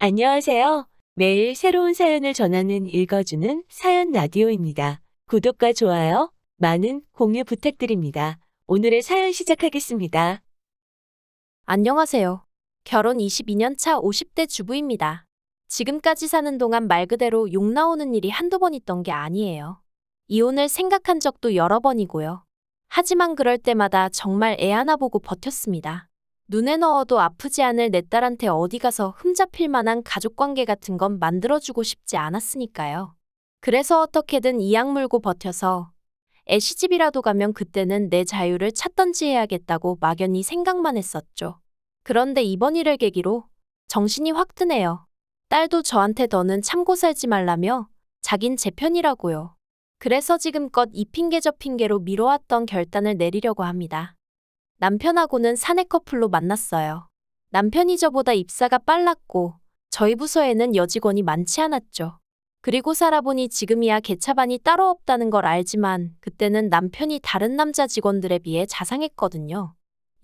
안녕하세요. 매일 새로운 사연을 전하는 읽어주는 사연 라디오입니다. 구독과 좋아요, 많은 공유 부탁드립니다. 오늘의 사연 시작하겠습니다. 안녕하세요. 결혼 22년 차 50대 주부입니다. 지금까지 사는 동안 말 그대로 욕 나오는 일이 한두 번 있던 게 아니에요. 이혼을 생각한 적도 여러 번이고요. 하지만 그럴 때마다 정말 애 하나 보고 버텼습니다. 눈에 넣어도 아프지 않을 내 딸한테 어디 가서 흠잡힐 만한 가족관계 같은 건 만들어주고 싶지 않았으니까요. 그래서 어떻게든 이악 물고 버텨서 애 시집이라도 가면 그때는 내 자유를 찾던지 해야겠다고 막연히 생각만 했었죠. 그런데 이번 일을 계기로 정신이 확 드네요. 딸도 저한테 더는 참고 살지 말라며 자긴 제 편이라고요. 그래서 지금껏 이 핑계 저 핑계로 미뤄왔던 결단을 내리려고 합니다. 남편하고는 사내 커플로 만났어요. 남편이 저보다 입사가 빨랐고 저희 부서에는 여직원이 많지 않았죠. 그리고 살아보니 지금이야 개차반이 따로 없다는 걸 알지만 그때는 남편이 다른 남자 직원들에 비해 자상했거든요.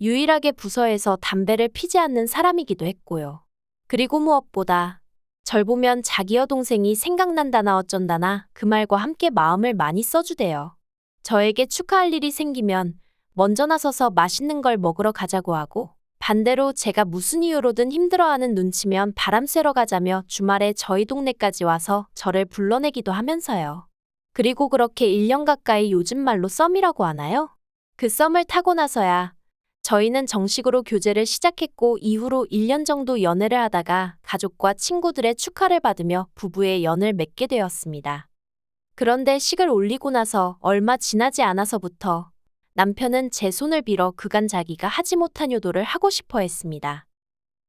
유일하게 부서에서 담배를 피지 않는 사람이기도 했고요. 그리고 무엇보다 절 보면 자기 여동생이 생각난다나 어쩐다나 그 말과 함께 마음을 많이 써주대요. 저에게 축하할 일이 생기면 먼저 나서서 맛있는 걸 먹으러 가자고 하고 반대로 제가 무슨 이유로든 힘들어하는 눈치면 바람 쐬러 가자며 주말에 저희 동네까지 와서 저를 불러내기도 하면서요. 그리고 그렇게 1년 가까이 요즘 말로 썸이라고 하나요? 그 썸을 타고 나서야 저희는 정식으로 교제를 시작했고 이후로 1년 정도 연애를 하다가 가족과 친구들의 축하를 받으며 부부의 연을 맺게 되었습니다. 그런데 식을 올리고 나서 얼마 지나지 않아서부터 남편은 제 손을 빌어 그간 자기가 하지 못한 효도를 하고 싶어 했습니다.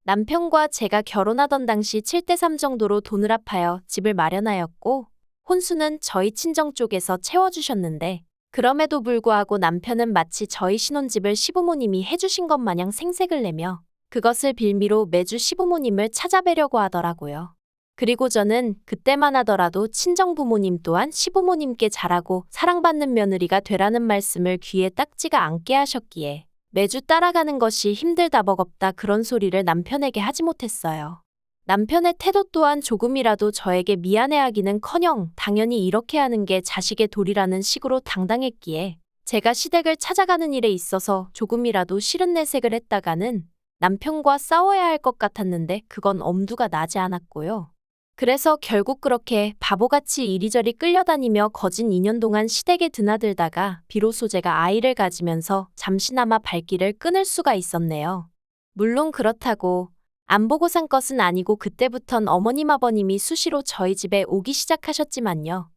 남편과 제가 결혼하던 당시 7대3 정도로 돈을 합하여 집을 마련하였고 혼수는 저희 친정 쪽에서 채워주셨는데 그럼에도 불구하고 남편은 마치 저희 신혼집을 시부모님이 해주신 것 마냥 생색을 내며 그것을 빌미로 매주 시부모님을 찾아뵈려고 하더라고요. 그리고 저는 그때만 하더라도 친정부모님 또한 시부모님께 잘하고 사랑받는 며느리가 되라는 말씀을 귀에 딱지가 않게 하셨기에 매주 따라가는 것이 힘들다 버겁다 그런 소리를 남편에게 하지 못했어요. 남편의 태도 또한 조금이라도 저에게 미안해하기는커녕 당연히 이렇게 하는 게 자식의 도리라는 식으로 당당했기에 제가 시댁을 찾아가는 일에 있어서 조금이라도 싫은 내색을 했다가는 남편과 싸워야 할 것 같았는데 그건 엄두가 나지 않았고요. 그래서 결국 그렇게 바보같이 이리저리 끌려다니며 거진 2년 동안 시댁에 드나들다가 비로소 제가 아이를 가지면서 잠시나마 발길을 끊을 수가 있었네요. 물론 그렇다고 안 보고 산 것은 아니고 그때부턴 어머님 아버님이 수시로 저희 집에 오기 시작하셨지만요.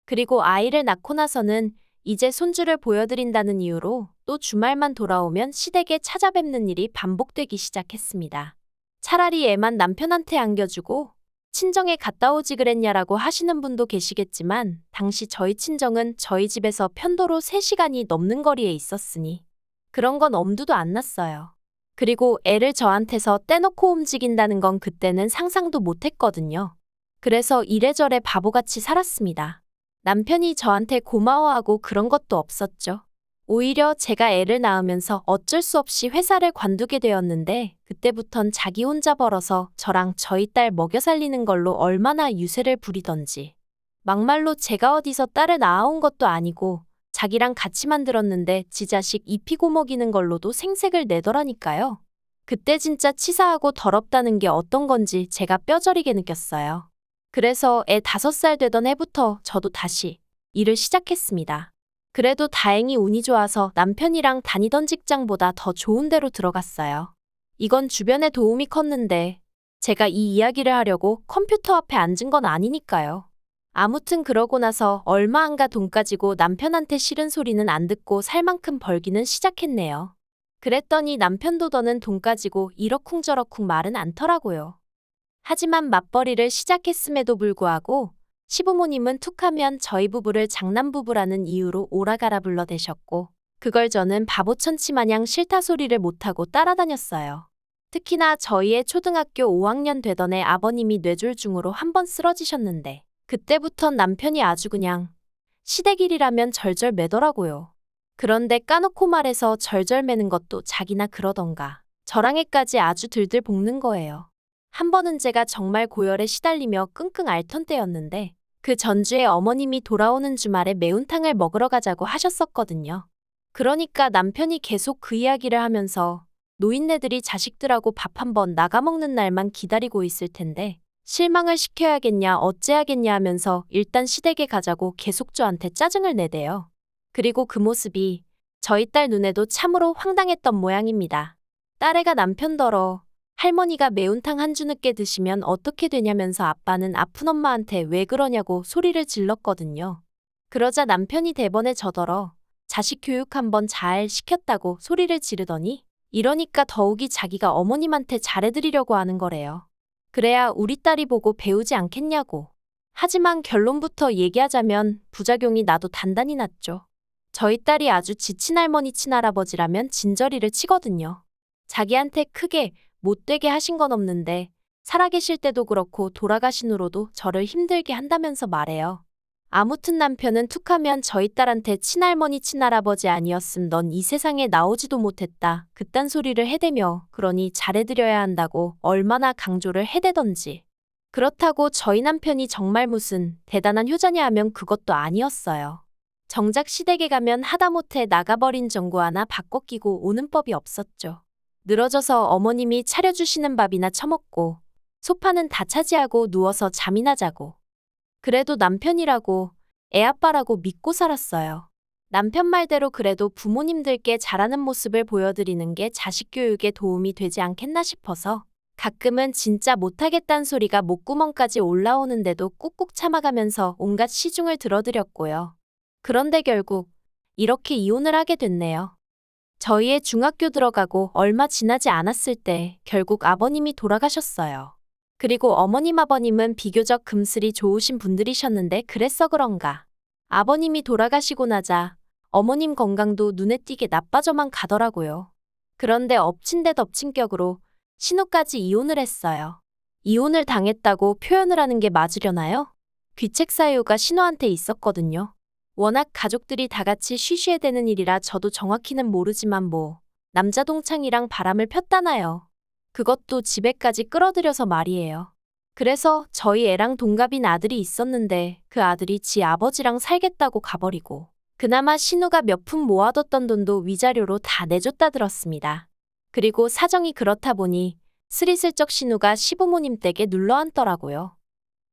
그리고 아이를 낳고 나서는 이제 손주를 보여드린다는 이유로 또 주말만 돌아오면 시댁에 찾아뵙는 일이 반복되기 시작했습니다. 차라리 애만 남편한테 안겨주고 친정에 갔다 오지 그랬냐라고 하시는 분도 계시겠지만 당시 저희 친정은 저희 집에서 편도로 3시간이 넘는 거리에 있었으니 그런 건 엄두도 안 났어요. 그리고 애를 저한테서 떼놓고 움직인다는 건 그때는 상상도 못했거든요. 그래서 이래저래 바보같이 살았습니다. 남편이 저한테 고마워하고 그런 것도 없었죠. 오히려 제가 애를 낳으면서 어쩔 수 없이 회사를 관두게 되었는데 그때부턴 자기 혼자 벌어서 저랑 저희 딸 먹여 살리는 걸로 얼마나 유세를 부리던지. 막말로 제가 어디서 딸을 낳아온 것도 아니고 자기랑 같이 만들었는데 지 자식 입히고 먹이는 걸로도 생색을 내더라니까요. 그때 진짜 치사하고 더럽다는 게 어떤 건지 제가 뼈저리게 느꼈어요. 그래서 애 5살 되던 해부터 저도 다시 일을 시작했습니다. 그래도 다행히 운이 좋아서 남편이랑 다니던 직장보다 더 좋은 데로 들어갔어요. 이건 주변의 도움이 컸는데 제가 이 이야기를 하려고 컴퓨터 앞에 앉은 건 아니니까요. 아무튼 그러고 나서 얼마 안 가 돈 가지고 남편한테 싫은 소리는 안 듣고 살 만큼 벌기는 시작했네요. 그랬더니 남편도 더는 돈 가지고 이러쿵저러쿵 말은 않더라고요. 하지만 맞벌이를 시작했음에도 불구하고 시부모님은 툭하면 저희 부부를 장남부부라는 이유로 오라가라 불러대셨고 그걸 저는 바보천치 마냥 싫다 소리를 못하고 따라다녔어요. 특히나 저희의 초등학교 5학년 되던 해 아버님이 뇌졸중으로 한번 쓰러지셨는데 그때부턴 남편이 아주 그냥 시댁일이라면 절절 매더라고요. 그런데 까놓고 말해서 절절 매는 것도 자기나 그러던가 저랑 애까지 아주 들들 볶는 거예요. 한 번은 제가 정말 고열에 시달리며 끙끙 앓던 때였는데 그 전주에 어머님이 돌아오는 주말에 매운탕을 먹으러 가자고 하셨었거든요. 그러니까 남편이 계속 그 이야기를 하면서 노인네들이 자식들하고 밥 한 번 나가 먹는 날만 기다리고 있을 텐데 실망을 시켜야겠냐 어째야겠냐 하면서 일단 시댁에 가자고 계속 저한테 짜증을 내대요. 그리고 그 모습이 저희 딸 눈에도 참으로 황당했던 모양입니다. 딸애가 남편더러 할머니가 매운탕 한 주 늦게 드시면 어떻게 되냐면서 아빠는 아픈 엄마한테 왜 그러냐고 소리를 질렀거든요. 그러자 남편이 대번에 저더러 자식 교육 한번 잘 시켰다고 소리를 지르더니 이러니까 더욱이 자기가 어머님한테 잘해드리려고 하는 거래요. 그래야 우리 딸이 보고 배우지 않겠냐고. 하지만 결론부터 얘기하자면 부작용이 나도 단단히 났죠. 저희 딸이 아주 지친 할머니 친할아버지라면 진저리를 치거든요. 자기한테 크게 못되게 하신 건 없는데 살아계실 때도 그렇고 돌아가신 후로도 저를 힘들게 한다면서 말해요. 아무튼 남편은 툭하면 저희 딸한테 친할머니 친할아버지 아니었음 넌 이 세상에 나오지도 못했다. 그딴 소리를 해대며 그러니 잘해드려야 한다고 얼마나 강조를 해대던지. 그렇다고 저희 남편이 정말 무슨 대단한 효자냐 하면 그것도 아니었어요. 정작 시댁에 가면 하다못해 나가버린 전구 하나 바꿔 끼고 오는 법이 없었죠. 늘어져서 어머님이 차려주시는 밥이나 처먹고 소파는 다 차지하고 누워서 잠이나 자고. 그래도 남편이라고 애아빠라고 믿고 살았어요. 남편 말대로 그래도 부모님들께 잘하는 모습을 보여드리는 게 자식 교육에 도움이 되지 않겠나 싶어서 가끔은 진짜 못하겠다는 소리가 목구멍까지 올라오는데도 꾹꾹 참아가면서 온갖 시중을 들어드렸고요. 그런데 결국 이렇게 이혼을 하게 됐네요. 저희의 중학교 들어가고 얼마 지나지 않았을 때 결국 아버님이 돌아가셨어요. 그리고 어머님 아버님은 비교적 금슬이 좋으신 분들이셨는데 그래서 그런가. 아버님이 돌아가시고 나자 어머님 건강도 눈에 띄게 나빠져만 가더라고요. 그런데 엎친 데 덮친 격으로 신우까지 이혼을 했어요. 이혼을 당했다고 표현을 하는 게 맞으려나요? 귀책 사유가 신우한테 있었거든요. 워낙 가족들이 다 같이 쉬쉬해대는 일이라 저도 정확히는 모르지만 남자 동창이랑 바람을 폈다나요. 그것도 집에까지 끌어들여서 말이에요. 그래서 저희 애랑 동갑인 아들이 있었는데 그 아들이 지 아버지랑 살겠다고 가버리고 그나마 신우가 몇 푼 모아뒀던 돈도 위자료로 다 내줬다 들었습니다. 그리고 사정이 그렇다 보니 스리슬쩍 신우가 시부모님 댁에 눌러앉더라고요.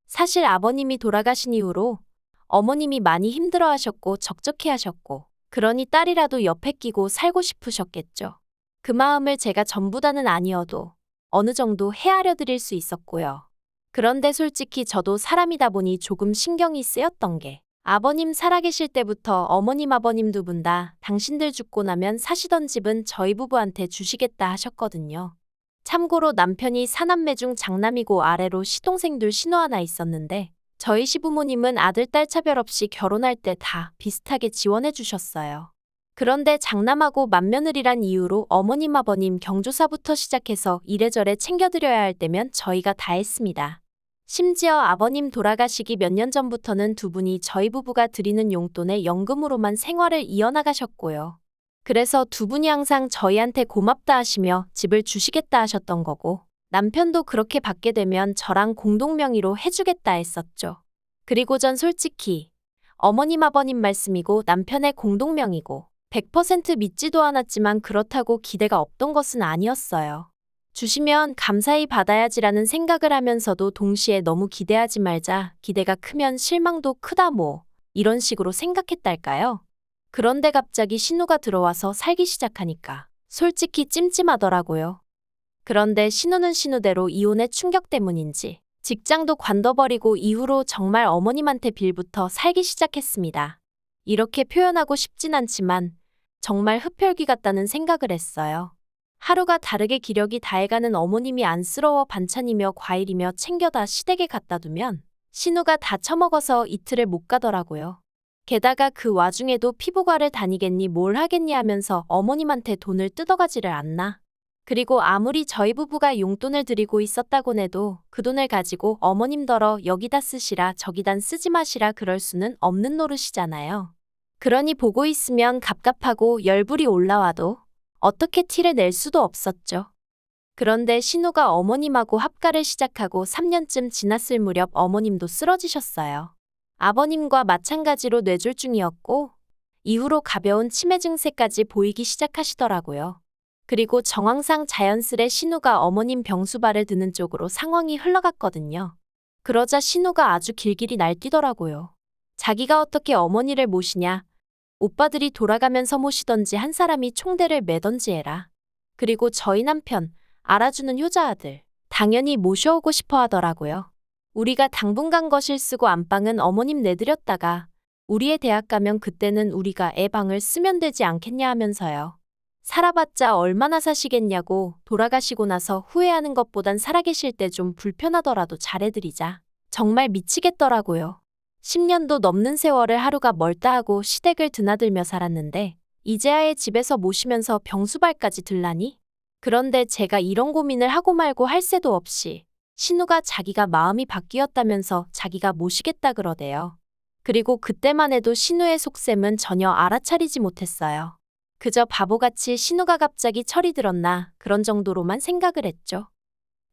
사실 아버님이 돌아가신 이후로 어머님이 많이 힘들어하셨고 적적해하셨고 그러니 딸이라도 옆에 끼고 살고 싶으셨겠죠. 그 마음을 제가 전부다는 아니어도 어느 정도 헤아려 드릴 수 있었고요. 그런데 솔직히 저도 사람이다 보니 조금 신경이 쓰였던 게 아버님 살아계실 때부터 어머님 아버님 두 분 다 당신들 죽고 나면 사시던 집은 저희 부부한테 주시겠다 하셨거든요. 참고로 남편이 사남매 중 장남이고 아래로 시동생들 신우 하나 있었는데 저희 시부모님은 아들 딸 차별 없이 결혼할 때 다 비슷하게 지원해 주셨어요. 그런데 장남하고 맏며느리란 이유로 어머님 아버님 경조사부터 시작해서 이래저래 챙겨드려야 할 때면 저희가 다 했습니다. 심지어 아버님 돌아가시기 몇 년 전부터는 두 분이 저희 부부가 드리는 용돈에 연금으로만 생활을 이어나가셨고요. 그래서 두 분이 항상 저희한테 고맙다 하시며 집을 주시겠다 하셨던 거고 남편도 그렇게 받게 되면 저랑 공동명의로 해주겠다 했었죠. 그리고 전 솔직히 어머님 아버님 말씀이고 남편의 공동명의고 100% 믿지도 않았지만 그렇다고 기대가 없던 것은 아니었어요. 주시면 감사히 받아야지라는 생각을 하면서도 동시에 너무 기대하지 말자, 기대가 크면 실망도 크다 이런 식으로 생각했달까요? 그런데 갑자기 신우가 들어와서 살기 시작하니까 솔직히 찜찜하더라고요. 그런데 신우는 신우대로 이혼의 충격 때문인지 직장도 관둬버리고 이후로 정말 어머님한테 빌부터 살기 시작했습니다. 이렇게 표현하고 싶진 않지만 정말 흡혈귀 같다는 생각을 했어요. 하루가 다르게 기력이 다해가는 어머님이 안쓰러워 반찬이며 과일이며 챙겨다 시댁에 갖다 두면 신우가 다 처먹어서 이틀을 못 가더라고요. 게다가 그 와중에도 피부과를 다니겠니 뭘 하겠니 하면서 어머님한테 돈을 뜯어가지를 않나. 그리고 아무리 저희 부부가 용돈을 드리고 있었다곤 해도 그 돈을 가지고 어머님더러 여기다 쓰시라 저기단 쓰지 마시라 그럴 수는 없는 노릇이잖아요. 그러니 보고 있으면 갑갑하고 열불이 올라와도 어떻게 티를 낼 수도 없었죠. 그런데 신우가 어머님하고 합가를 시작하고 3년쯤 지났을 무렵 어머님도 쓰러지셨어요. 아버님과 마찬가지로 뇌졸중이었고 이후로 가벼운 치매 증세까지 보이기 시작하시더라고요. 그리고 정황상 자연스레 신우가 어머님 병수발을 드는 쪽으로 상황이 흘러갔거든요. 그러자 신우가 아주 길길이 날뛰더라고요. 자기가 어떻게 어머니를 모시냐. 오빠들이 돌아가면서 모시던지 한 사람이 총대를 매던지 해라. 그리고 저희 남편, 알아주는 효자 아들, 당연히 모셔오고 싶어 하더라고요. 우리가 당분간 거실 쓰고 안방은 어머님 내드렸다가 우리의 대학 가면 그때는 우리가 애 방을 쓰면 되지 않겠냐 하면서요. 살아봤자 얼마나 사시겠냐고 돌아가시고 나서 후회하는 것보단 살아계실 때 좀 불편하더라도 잘해드리자. 정말 미치겠더라고요. 10년도 넘는 세월을 하루가 멀다 하고 시댁을 드나들며 살았는데 이제야의 집에서 모시면서 병수발까지 들라니? 그런데 제가 이런 고민을 하고 말고 할 새도 없이 신우가 자기가 마음이 바뀌었다면서 자기가 모시겠다 그러대요. 그리고 그때만 해도 신우의 속셈은 전혀 알아차리지 못했어요. 그저 바보같이 신우가 갑자기 철이 들었나 그런 정도로만 생각을 했죠.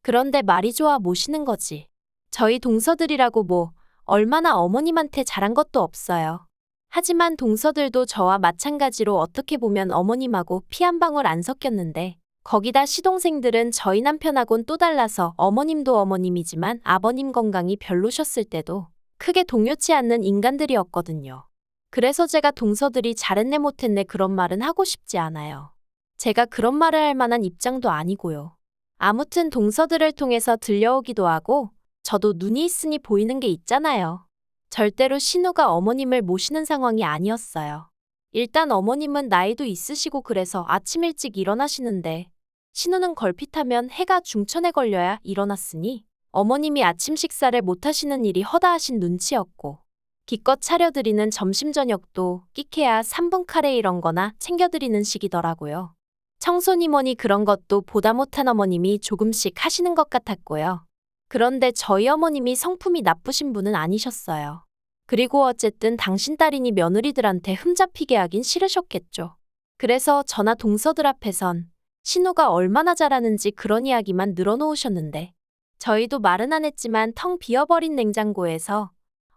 그런데 말이 좋아 모시는 거지. 저희 동서들이라고 뭐 얼마나 어머님한테 잘한 것도 없어요. 하지만 동서들도 저와 마찬가지로 어떻게 보면 어머님하고 피 한 방울 안 섞였는데 거기다 시동생들은 저희 남편하고는 또 달라서 어머님도 어머님이지만 아버님 건강이 별로셨을 때도 크게 동요치 않는 인간들이었거든요. 그래서 제가 동서들이 잘했네 못했네 그런 말은 하고 싶지 않아요. 제가 그런 말을 할 만한 입장도 아니고요. 아무튼 동서들을 통해서 들려오기도 하고 저도 눈이 있으니 보이는 게 있잖아요. 절대로 신우가 어머님을 모시는 상황이 아니었어요. 일단 어머님은 나이도 있으시고 그래서 아침 일찍 일어나시는데 신우는 걸핏하면 해가 중천에 걸려야 일어났으니 어머님이 아침 식사를 못 하시는 일이 허다하신 눈치였고 기껏 차려드리는 점심 저녁도 끼케야 3분 카레 이런 거나 챙겨드리는 식이더라고요. 청소니 뭐니 그런 것도 보다 못한 어머님이 조금씩 하시는 것 같았고요. 그런데 저희 어머님이 성품이 나쁘신 분은 아니셨어요. 그리고 어쨌든 당신 딸이니 며느리들한테 흠잡히게 하긴 싫으셨겠죠. 그래서 저나 동서들 앞에선 신우가 얼마나 잘하는지 그런 이야기만 늘어놓으셨는데 저희도 말은 안 했지만 텅 비어버린 냉장고에서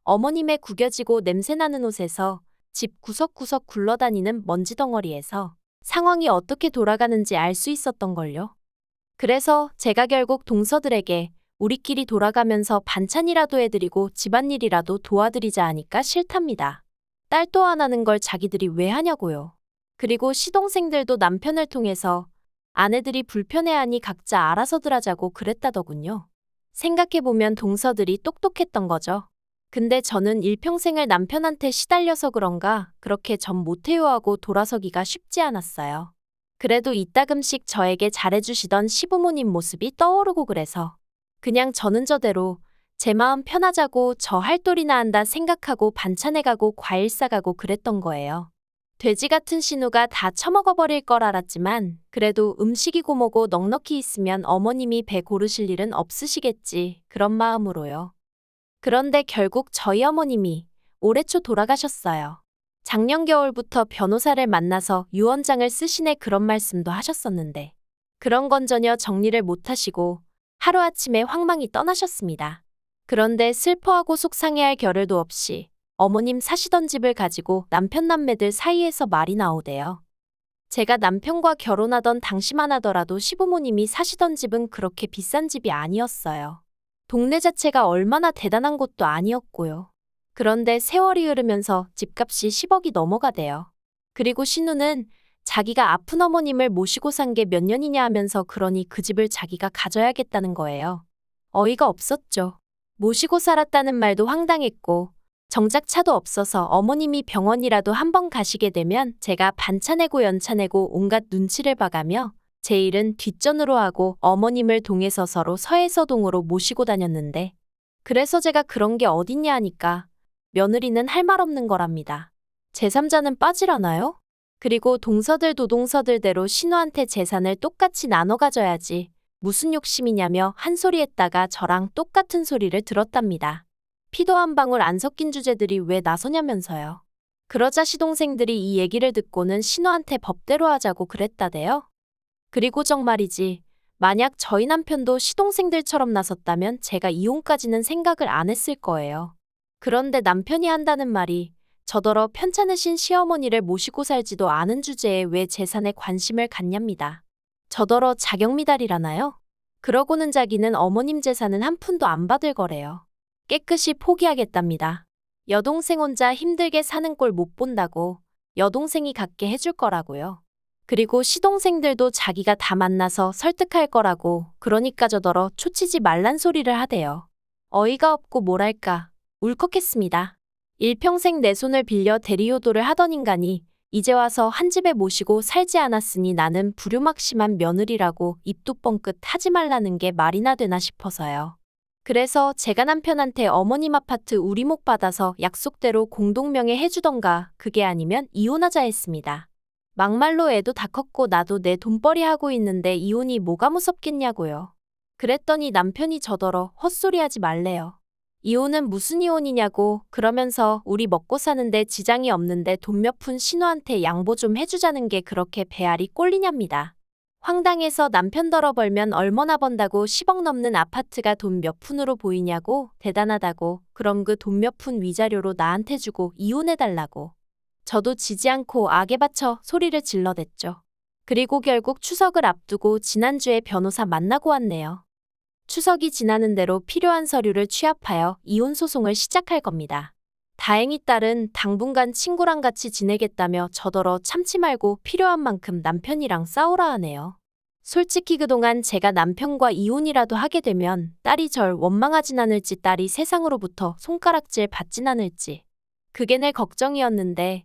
어머님의 구겨지고 냄새나는 옷에서 집 구석구석 굴러다니는 먼지 덩어리에서 상황이 어떻게 돌아가는지 알 수 있었던걸요. 그래서 제가 결국 동서들에게 우리끼리 돌아가면서 반찬이라도 해드리고 집안일이라도 도와드리자 하니까 싫답니다. 딸 또 안 하는 걸 자기들이 왜 하냐고요. 그리고 시동생들도 남편을 통해서 아내들이 불편해하니 각자 알아서들 하자고 그랬다더군요. 생각해보면 동서들이 똑똑했던 거죠. 근데 저는 일평생을 남편한테 시달려서 그런가 그렇게 전 못해요 하고 돌아서기가 쉽지 않았어요. 그래도 이따금씩 저에게 잘해주시던 시부모님 모습이 떠오르고 그래서 그냥 저는 저대로 제 마음 편하자고 저 할 도리나 한다 생각하고 반찬해가고 과일 싸가고 그랬던 거예요. 돼지 같은 신우가 다 처먹어버릴 걸 알았지만 그래도 음식이고 뭐고 넉넉히 있으면 어머님이 배 고르실 일은 없으시겠지 그런 마음으로요. 그런데 결국 저희 어머님이 올해 초 돌아가셨어요. 작년 겨울부터 변호사를 만나서 유언장을 쓰시네 그런 말씀도 하셨었는데 그런 건 전혀 정리를 못하시고 하루아침에 황망히 떠나셨습니다. 그런데 슬퍼하고 속상해할 겨를도 없이 어머님 사시던 집을 가지고 남편 남매들 사이에서 말이 나오대요. 제가 남편과 결혼하던 당시만 하더라도 시부모님이 사시던 집은 그렇게 비싼 집이 아니었어요. 동네 자체가 얼마나 대단한 곳도 아니었고요. 그런데 세월이 흐르면서 집값이 10억이 넘어가대요. 그리고 신우는 자기가 아픈 어머님을 모시고 산 게 몇 년이냐 하면서 그러니 그 집을 자기가 가져야겠다는 거예요. 어이가 없었죠. 모시고 살았다는 말도 황당했고 정작 차도 없어서 어머님이 병원이라도 한번 가시게 되면 제가 반찬내고 연차내고 온갖 눈치를 봐가며 제 일은 뒷전으로 하고 어머님을 동에서 서로 서해서동으로 모시고 다녔는데 그래서 제가 그런 게 어딨냐 하니까 며느리는 할 말 없는 거랍니다. 제3자는 빠지라나요? 그리고 동서들 도동서들대로 신우한테 재산을 똑같이 나눠 가져야지 무슨 욕심이냐며 한 소리 했다가 저랑 똑같은 소리를 들었답니다. 피도 한 방울 안 섞인 주제들이 왜 나서냐면서요. 그러자 시동생들이 이 얘기를 듣고는 신우한테 법대로 하자고 그랬다대요. 그리고 정말이지 만약 저희 남편도 시동생들처럼 나섰다면 제가 이혼까지는 생각을 안 했을 거예요. 그런데 남편이 한다는 말이 저더러 편찮으신 시어머니를 모시고 살지도 않은 주제에 왜 재산에 관심을 갖냐입니다. 저더러 자격미달이라나요? 그러고는 자기는 어머님 재산은 한 푼도 안 받을 거래요. 깨끗이 포기하겠답니다. 여동생 혼자 힘들게 사는 꼴 못 본다고 여동생이 갖게 해줄 거라고요. 그리고 시동생들도 자기가 다 만나서 설득할 거라고 그러니까 저더러 초치지 말란 소리를 하대요. 어이가 없고 뭐랄까 울컥했습니다. 일평생 내 손을 빌려 대리효도를 하던 인간이 이제 와서 한 집에 모시고 살지 않았으니 나는 불효막심한 며느리라고 입도 뻥끗 하지 말라는 게 말이나 되나 싶어서요. 그래서 제가 남편한테 어머님 아파트 우리목 받아서 약속대로 공동명의 해주던가 그게 아니면 이혼하자 했습니다. 막말로 애도 다 컸고 나도 내 돈벌이 하고 있는데 이혼이 뭐가 무섭겠냐고요. 그랬더니 남편이 저더러 헛소리하지 말래요. 이혼은 무슨 이혼이냐고 그러면서 우리 먹고 사는데 지장이 없는데 돈 몇 푼 신우한테 양보 좀 해주자는 게 그렇게 배알이 꼴리냐입니다. 황당해서 남편더러 벌면 얼마나 번다고 10억 넘는 아파트가 돈 몇 푼으로 보이냐고 대단하다고 그럼 그 돈 몇 푼 위자료로 나한테 주고 이혼해달라고. 저도 지지 않고 악에 받쳐 소리를 질러댔죠. 그리고 결국 추석을 앞두고 지난주에 변호사 만나고 왔네요. 추석이 지나는 대로 필요한 서류를 취합하여 이혼 소송을 시작할 겁니다. 다행히 딸은 당분간 친구랑 같이 지내겠다며 저더러 참지 말고 필요한 만큼 남편이랑 싸우라 하네요. 솔직히 그동안 제가 남편과 이혼이라도 하게 되면 딸이 절 원망하진 않을지 딸이 세상으로부터 손가락질 받진 않을지 그게 내 걱정이었는데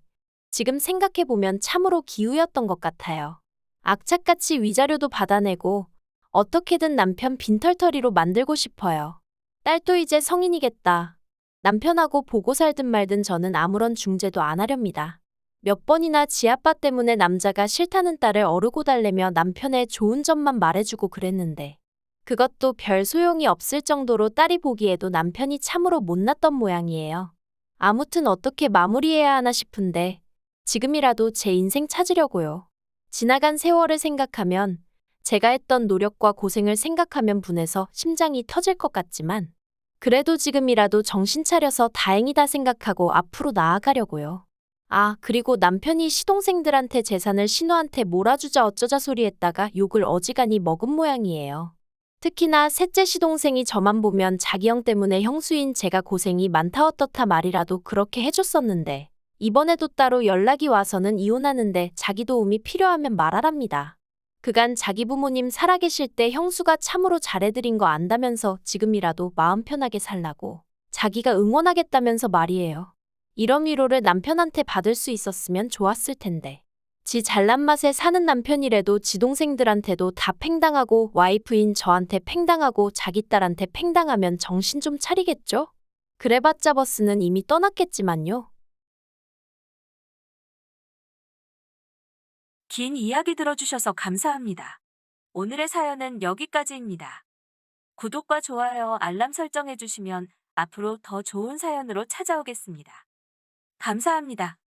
지금 생각해보면 참으로 기우였던 것 같아요. 악착같이 위자료도 받아내고 어떻게든 남편 빈털터리로 만들고 싶어요. 딸도 이제 성인이겠다. 남편하고 보고 살든 말든 저는 아무런 중재도 안 하렵니다. 몇 번이나 지아빠 때문에 남자가 싫다는 딸을 어르고 달래며 남편의 좋은 점만 말해주고 그랬는데 그것도 별 소용이 없을 정도로 딸이 보기에도 남편이 참으로 못났던 모양이에요. 아무튼 어떻게 마무리해야 하나 싶은데 지금이라도 제 인생 찾으려고요. 지나간 세월을 생각하면 제가 했던 노력과 고생을 생각하면 분해서 심장이 터질 것 같지만 그래도 지금이라도 정신 차려서 다행이다 생각하고 앞으로 나아가려고요. 아, 그리고 남편이 시동생들한테 재산을 신우한테 몰아주자 어쩌자 소리 했다가 욕을 어지간히 먹은 모양이에요. 특히나 셋째 시동생이 저만 보면 자기 형 때문에 형수인 제가 고생이 많다 어떻다 말이라도 그렇게 해줬었는데 이번에도 따로 연락이 와서는 이혼하는데 자기 도움이 필요하면 말하랍니다. 그간 자기 부모님 살아계실 때 형수가 참으로 잘해드린 거 안다면서 지금이라도 마음 편하게 살라고 자기가 응원하겠다면서 말이에요. 이런 위로를 남편한테 받을 수 있었으면 좋았을 텐데. 지 잘난 맛에 사는 남편이라도 지 동생들한테도 다 팽당하고 와이프인 저한테 팽당하고 자기 딸한테 팽당하면 정신 좀 차리겠죠? 그래봤자 버스는 이미 떠났겠지만요. 긴 이야기 들어주셔서 감사합니다. 오늘의 사연은 여기까지입니다. 구독과 좋아요, 알람 설정해주시면 앞으로 더 좋은 사연으로 찾아오겠습니다. 감사합니다.